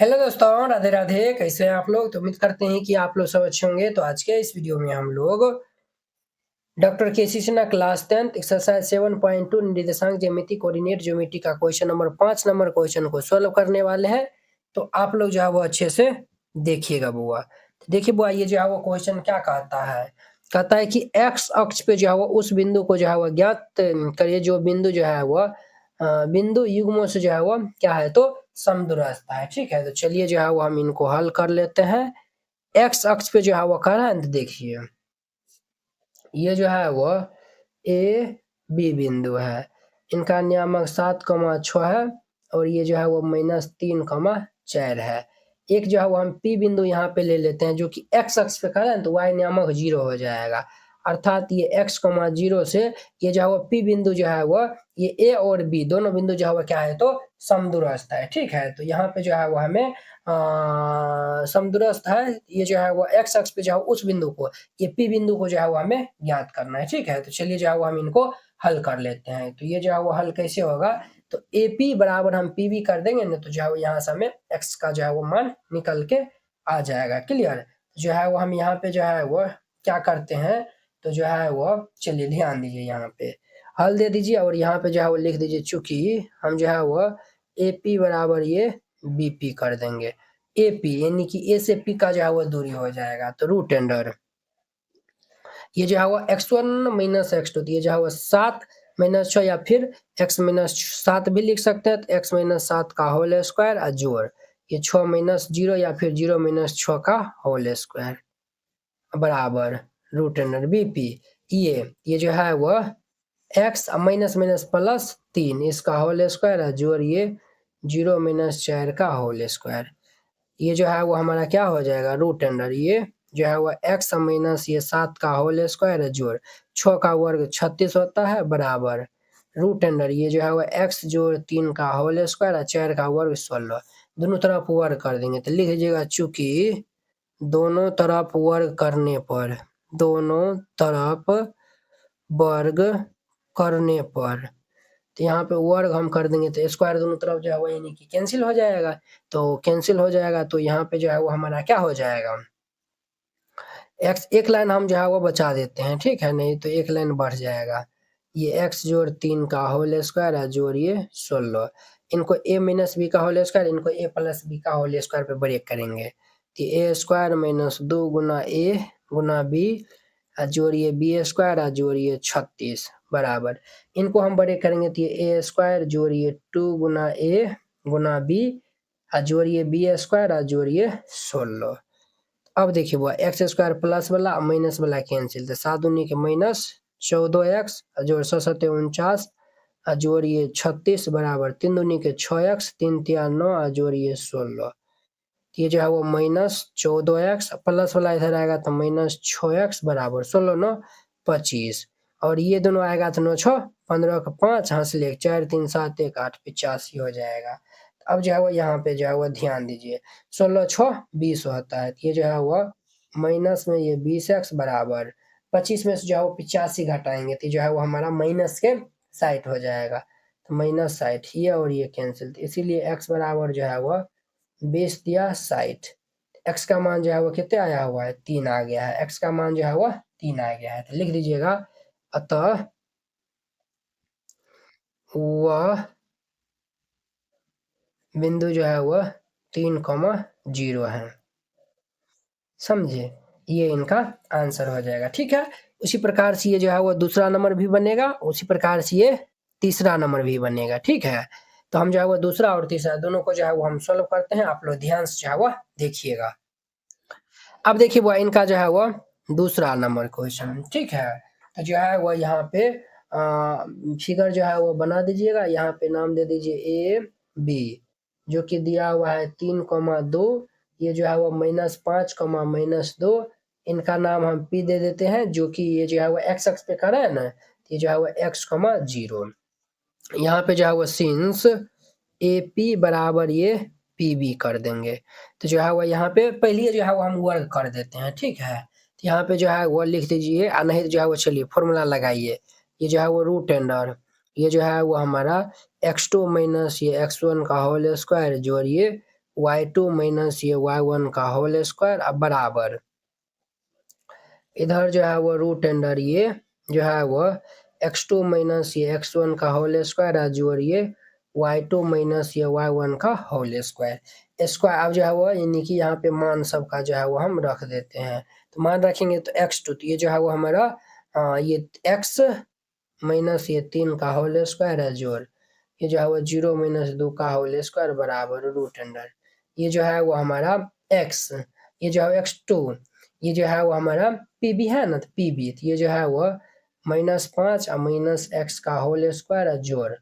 Hello दोस्तों, राधे राधे। कैसे हैं आप लोग? तो उम्मीद करते हैं कि आप लोग सब अच्छे होंगे। तो आज के इस वीडियो में हम लोग doctor KC. Sinha class 10th exercise 7.2 निर्देशांक ज्यामिति कोऑर्डिनेट ज्योमेट्री का क्वेश्चन नंबर 5 नंबर क्वेश्चन को सॉल्व करने वाले हैं। तो आप लोग जो है वो अच्छे से देखिएगा बुआ। तो देखिए बुआ, ये जो है वो क्वेश्चन क्या कहता है? कहता है कि एक्स अक्ष पे जो है वो उस बिंदु को जो है वो ज्ञात करिए जो बिंदु जो है वो बिंदु युग्मों से जो है वो क्या है तो समदूरस्थ है। ठीक है, तो चलिए जो है वो हम इनको हल कर लेते हैं। एक्स अक्ष पे जो है वो कर रहा है, तो देखिए ये जो है वो ए बी बिंदु है। इनका नियामक 7,6 है और ये जो है वो -3,4 है। एक जो है वो हम पी बिंदु यहाँ पे ले लेते हैं जो कि एक्स अक्ष पे खड़ा है, तो वाई नियामक 0 हो जाएगा। अर्थात ये x, 0 से ये जो है वो पी बिंदु जो है वो ये ए और बी दोनों बिंदु जो है वो क्या है तो समदूरस्थ है। ठीक है, तो यहाँ पे जो है वो हमें समदूरस्थ है। ये जो है वो एक्स अक्ष पे जो है उस बिंदु को, ये पी बिंदु को जो है वो हमें ज्ञात करना है। ठीक है, तो चलिए जो है वो हम इनको हल कर लेते हैं। तो ये जो है वो हल कैसे होगा, तो ए पी बराबर हम पी बी कर देंगे ना, तो जो है वो यहाँ से हमें एक्स का जो है वो मान निकल के आ जाएगा। क्लियर? जो है वो हम यहाँ पे जो है वो क्या करते हैं, तो जो है वो चलिए ध्यान दीजिए, यहाँ पे हल दे दीजिए और यहाँ पे जो है वो लिख दीजिए। चूंकि हम जो है वो ए पी बराबर ये बी पी कर देंगे। ए पी यानी कि ए से पी का जो है वो दूरी हो जाएगा, तो रूट अंडर ये जो है वो x1 माइनस x2, तो ये जो है वो 7 माइनस 6 या फिर x माइनस 7 भी लिख सकते हैं। तो x माइनस 7 का होल स्क्वायर और जोड़ ये 6 माइनस 0 या फिर 0 माइनस 6 का होल स्क्वायर बराबर रूट अंडर बी पी। ये जो है वो x माइनस माइनस प्लस 3 इसका होल स्क्वायर है जोड़ ये 0 माइनस 4 का होल स्क्वायर। ये जो है वो हमारा क्या हो जाएगा रूट अंडर ये जो है वो x माइनस ये 7 का होल स्क्वायर है जोड़ 6 का वर्ग 36 होता है बराबर रूट अंडर ये जो है वो x जोड़ 3 का होल स्क्वायर है 4 का वर्ग 16। दोनों तरफ वर्ग कर देंगे तो लिख लीजिएगा। चूंकि दोनों तरफ वर्ग करने पर तो यहाँ पे वर्ग हम कर देंगे तो स्क्वायर दोनों तरफ जो है वो यानी कि कैंसिल हो जाएगा। तो कैंसिल हो जाएगा तो यहाँ पे जो है वो हमारा क्या हो जाएगा, x एक लाइन हम जो है वो बचा देते हैं। ठीक है, नहीं तो एक लाइन बढ़ जाएगा। ये x जोड़ 3 का होल स्क्वायर है जोड़ ये 16। इनको a माइनस बी का होल स्क्वायर इनको a प्लस बी का होल स्क्वायर पे ब्रेक करेंगे तो a square minus 2 Guna a Guna b जोड़िए बी स्क्वायर जोड़िए 36 बराबर इनको हम ब्रेक करेंगे तो ये a स्क्वायर जोड़िए 2 गुना a गुना b जोड़िए बी स्क्वायर जोड़िए 16। अब देखिए वो एक्स स्क्वायर प्लस वाला माइनस वाला कैंसिल, तो 7 दूनी के माइनस 14x जोड़ 7 49 जोड़िए 36 बराबर 3 दूनी के 6x 3 तिया 9 जोड़िए 16। ये जो है वो -14x प्लस वाला इधर आएगा तो -6x बराबर 16 9 25 और ये दोनों आएगा तो 9 6 15 का 5 हासिल 1 4 3 7 1 8 85 हो जाएगा। अब जो है वो यहाँ पे जो है वो ध्यान दीजिए 16 6 20 होता है। ये जो है वो माइनस में ये 20x बराबर 25 में से जो है वो 85 घटाएंगे तो जो है वो हमारा माइनस के साइड हो जाएगा। तो माइनस साइड ये और ये कैंसिल, इसीलिए x बराबर जो है वो 20 दिया 60। x का मान जो है वो कितने आया हुआ है 3 आ गया है। x का मान जो है वो 3 आ गया है, तो लिख दीजिएगा अतः वह बिंदु जो है वह 3,0 है। समझे, ये इनका आंसर हो जाएगा। ठीक है, उसी प्रकार से ये जो है वो दूसरा नंबर भी बनेगा, उसी प्रकार से ये तीसरा नंबर भी बनेगा। ठीक है, तो हम जो है वो दूसरा और तीसरा दोनों को जो है वो हम सॉल्व करते हैं। आप लोग ध्यान से जो है वो देखिएगा। अब देखिए वो इनका जो है वो दूसरा नंबर क्वेश्चन। ठीक है, तो जो है वो यहाँ पे फिगर जो है वो बना दीजिएगा। यहाँ पे नाम दे दीजिए ए बी जो कि दिया हुआ है 3,2। ये जो है वो -5, -2 इनका नाम हम पी दे देते हैं जो कि ये जो है वो एक्स अक्ष पे खड़ा है ना, ये जो है वो x, 0। यहाँ पे जो है वो सिंस ए पी बराबर ये पी बी कर देंगे। तो जो है वो यहाँ पे पहले जो है वो हम वर्ग कर देते हैं। ठीक है, तो यहाँ पे जो है वो लिख दीजिए और नहीं तो जो है वो चलिए फॉर्मूला लगाइए। ये जो है वो रूट अंडर ये जो है वो हमारा x2 माइनस ये x1 का होल स्क्वायर जोड़िए y2 माइनस ये y1 का होल स्क्वायर अब बराबर इधर जो है वो रूट अंडर ये जो है वो x2 माइनस ये x1 का होल स्क्वायर है जोड़िए y2 माइनस ये y1 का होल स्क्वायर स्क्वायर अब जो है वो यानी कि यहाँ पे मान सबका जो है वो हम रख देते हैं तो मान रखेंगे तो x2 तो ये जो है वो हमारा ये x माइनस ये 3 का होल स्क्वायर है जोड़ ये जो है वो 0 माइनस 2 का होल स्क्वायर बराबर रूट अंडर ये जो है वो हमारा x ये जो है x2 ये जो है वो हमारा पी है ना तो पी तो ये जो है वो -5 और माइनस एक्स का होल स्क्वायर जोड़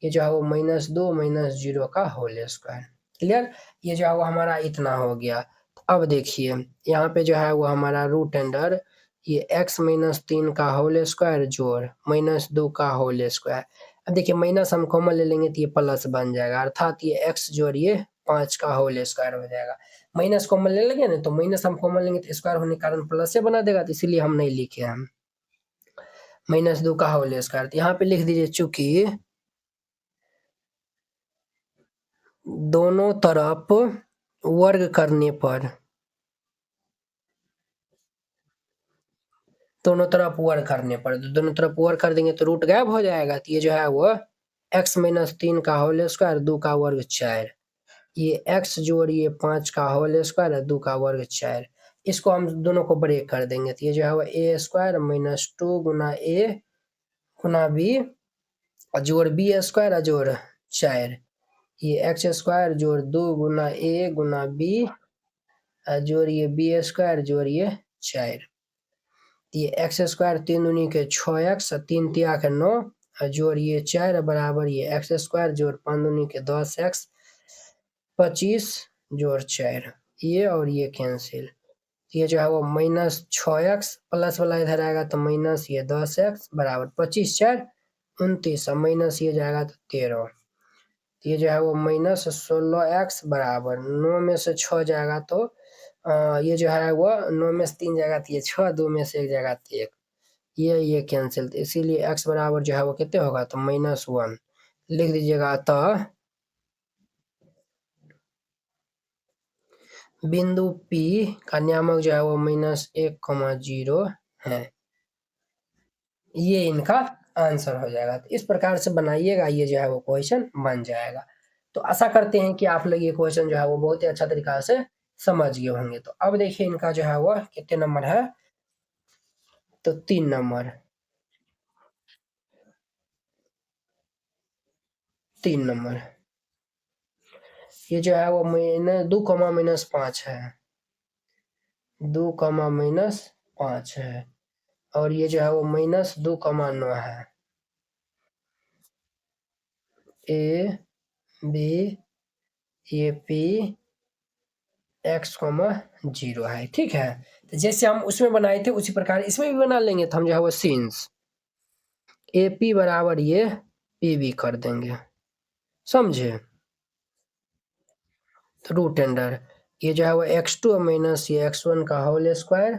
ये जो है वो -2 -0 का होल स्क्वायर क्लियर ये जो है वो हमारा इतना हो गया तो अब देखिए यहाँ पे जो है वो हमारा रूट अंडर ये x -3 का होल स्क्वायर जोड़ -2 का होल स्क्वायर अब देखिए माइनस हम कॉमन ले लेंगे तो ये प्लस बन जाएगा अर्थात ये x जोड़िए 5 का होल स्क्वायर हो जाएगा माइनस कॉमन ले लेंगे ना तो माइनस हम कॉमन लेंगे तो स्क्वायर होने के कारण प्लस से बना देगा तो इसीलिए हम नहीं लिखे हम -2 का होल स्क्वायर तो यहाँ पे लिख दीजिए चूंकि दोनों तरफ वर्ग करने पर दोनों तरफ वर्ग करने पर तो दोनों तरफ वर्ग कर देंगे तो रूट गायब हो जाएगा तो ये जो है वो x -3 का होल स्क्वायर 2 का वर्ग 4 ये x जोड़िए 5 का होल स्क्वायर है 2 का वर्ग 4 इसको हम दोनों को ब्रेक कर देंगे तो ये जो है वो a square -2 Guna a Guna b जोड़ b स्क्वायर जोड़ 4 ये x स्क्वायर जोड़ 2 गुना a गुना b जोड़िए b स्क्वायर जोड़िए 4 ये एक्स स्क्वायर 3 दूनी के 6x 3 तिया के 9 जोड़िए 4 बराबर ये एक्स स्क्वायर जोड़ 5 दूनी के 10x 25 जोड़ 4 ये और ये कैंसिल ये जो है वो -6x प्लस वाला इधर आएगा तो माइनस ये 10x बराबर 25 4 29 और माइनस ये जाएगा तो 13 ये जो है वो -16x बराबर 9 में से 6 जाएगा तो ये जो है वो 9 में से 3 जाएगा तो ये 6 2 में से 1 जाएगा तो 1 ये कैंसिल तो इसीलिए x बराबर जो है वो कितने होगा तो -1 लिख दीजिएगा अतः बिंदु P का नियामक जो है वो -1,0 है ये इनका आंसर हो जाएगा तो इस प्रकार से बनाइएगा ये जो है वो क्वेश्चन बन जाएगा तो आशा करते हैं कि आप लोग ये क्वेश्चन जो है वो बहुत ही अच्छा तरीका से समझ गए होंगे तो अब देखिए इनका जो है वो कितने नंबर है तो 3 नंबर 3 नंबर ये जो है वो -2, -5 है 2, -5 है और ये जो है वो -2,9 है ए बी ये पी x, 0 है ठीक है तो जैसे हम उसमें बनाए थे उसी प्रकार इसमें भी बना लेंगे तो हम जो है वो सीन्स ए पी बराबर ये पी बी कर देंगे समझे तो रूट अंडर ये जो है वो x2 माइनस ये x1 का होल स्क्वायर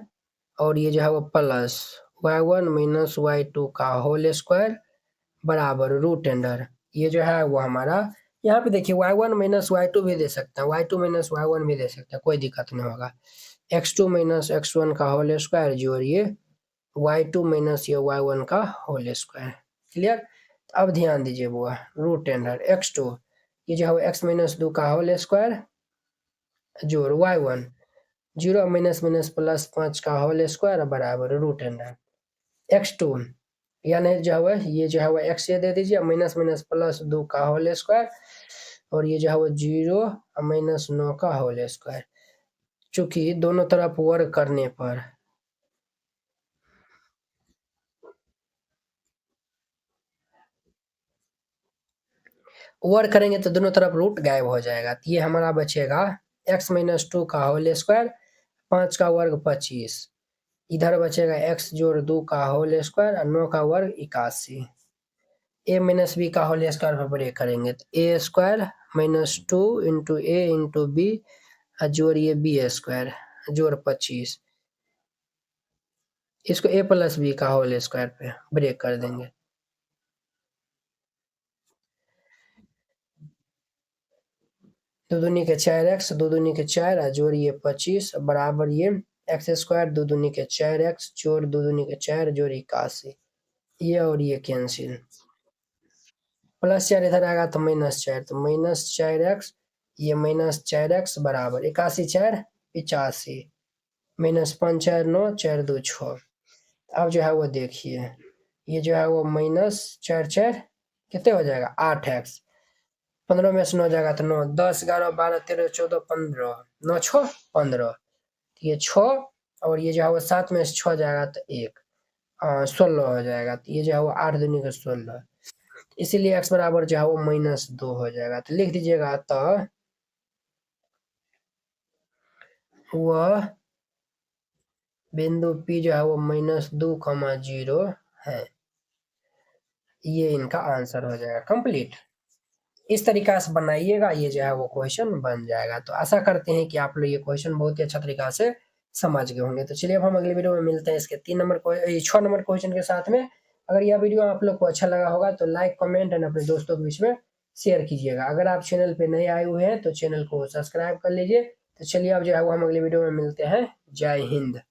और ये जो है वो प्लस y1 माइनस y2 का होल स्क्वायर बराबर रूट अंडर ये जो है वो हमारा यहाँ पे देखिए y1 माइनस y2 भी दे सकते हैं y2 माइनस y1 भी दे सकते हैं कोई दिक्कत नहीं होगा x2 माइनस x1 का होल स्क्वायर जोड़िए y2 माइनस ये y1 का होल स्क्वायर क्लियर अब ध्यान दीजिए बुआ रूट अंडर x2 ये जो है x माइनस 2 का होल स्क्वायर जोड़ y1 0 माइनस माइनस प्लस 5 का होल स्क्वायर बराबर रूट अंडर x2 यानी जो है ये जो है वो x ये दे दीजिए माइनस माइनस प्लस 2 का होल स्क्वायर और ये जो है वो 0 -9 का होल स्क्वायर चूंकि दोनों तरफ वर्ग करने पर वर्ग करेंगे तो दोनों तरफ रूट गायब हो जाएगा तो ये हमारा बचेगा x -2 का होल स्क्वायर 5 का वर्ग 25 इधर बचेगा x जोड़ 2 का होल स्क्वायर और 9 का वर्ग 81 a माइनस बी का होल स्क्वायर पर ब्रेक करेंगे तो a square -2 into A into B जोड़िए बी स्क्वायर जोड़ 25 इसको a प्लस बी का होल स्क्वायर पे ब्रेक कर देंगे 2 दूनी के 4x, 2 दूनी के 4 जोड़िए 25 बराबर ये एक्स स्क्वायर 2 दूनी के 4x जोड़ 2 दूनी के 4 जोड़ 81। ये और ये कैंसिल, प्लस 4 इधर आएगा तो -4, तो -4x ये -4x बराबर 81 4 85 -5 4 9 4 2 6। अब जो है वो देखिए ये जो है वो -4 4 कितने हो जाएगा 8x, 15 में से 9 जाएगा तो 9 10 11 12 13 14 15 9 6 15, ये 6 और ये जो है वो 7 में से 6 जाएगा तो 1 16 हो जाएगा, तो ये जो है वो 8 दूनी का 16, इसीलिए x बराबर जो है वो -2 हो जाएगा। तो लिख दीजिएगा तो वह बिंदु P जो है वो -2, 0 है, ये इनका आंसर हो जाएगा कंप्लीट। इस तरीका से बनाइएगा, ये जो है वो क्वेश्चन बन जाएगा। तो आशा करते हैं कि आप लोग ये क्वेश्चन बहुत ही अच्छा तरीका से समझ गए होंगे। तो चलिए अब हम अगले वीडियो में मिलते हैं इसके 6 नंबर क्वेश्चन के साथ में। अगर यह वीडियो आप लोग को अच्छा लगा होगा तो लाइक कमेंट एंड अपने दोस्तों के बीच में शेयर कीजिएगा। अगर आप चैनल पे नए आए हुए हैं तो चैनल को सब्सक्राइब कर लीजिए। तो चलिए अब जो है वो हम अगले वीडियो में मिलते हैं। जय हिंद।